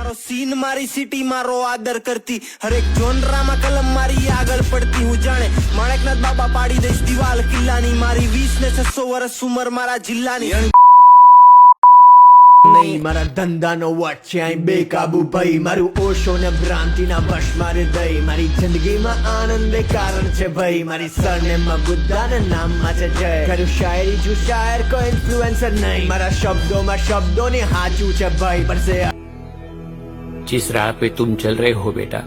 મારો સીન મારી સિટી મારો આદર કરતી હરેક જોનરામાં કલમ મારી આગળ પડતી હું જાણે માણેકનાથ બાબા પાડી દઈશ દિવાલ કિલ્લાની મારી 20 ને 600 વર્ષ ઉંમર મારા જિલ્લાની નહીં મારા ધંધાનો વટ છે અહીં બેકાબુ ભાઈ મારું ઓશો ને ભ્રાંતિના વશ મારે દઈ મારી જિંદગીમાં આનંદ કારણ છે ભાઈ મારી સરનેમમાં બુદ્ધા ને નામમાં છે જય કરું શાયરી છું શાયર કોઈ ઇન્ફ્લુએન્સર નહીં મારા શબ્દોમાં શબ્દોની હાચું છે ભાઈ પર से जिस राह पे तुम चल रहे हो बेटा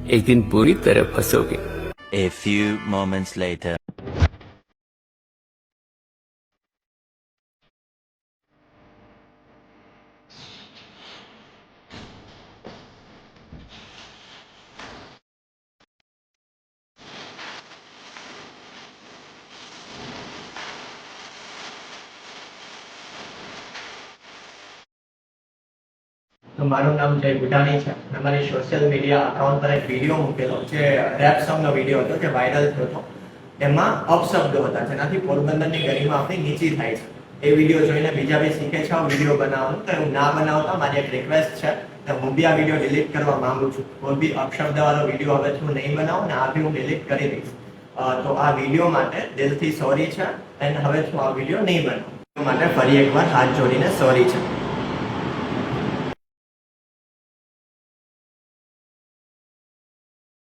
एक दिन पूरी तरह फंसोगे। A few moments later. તો મારું નામ જય બુટાણી છે અને મારી સોશિયલ મીડિયા અકાઉન્ટ પર એક વિડીયો મૂકેલો જે રેપ સોંગનો વિડીયો હતો જે વાયરલ થયો હતો એમાં અપશબ્દો હતા જેનાથી પોરબંદરની ગરિમા આપણી નીચી થાય છે એ વિડીયો જોઈને બીજા બી શીખે છે આ વિડીયો બનાવવાનું તો હું ના બનાવતા મારી એક રિક્વેસ્ટ છે કે હું બી આ વિડીયો ડિલીટ કરવા માંગુ છું કોઈ બી અપશબ્દવાળો વિડીયો હવે હું નહીં બનાવું ને આ બી હું ડિલીટ કરી દઈશ તો આ વિડીયો માટે દિલથી સોરી છે અને હવે હું આ વિડીયો નહીં બનાવું માટે ફરી એકવાર હાથ જોડીને સોરી છે।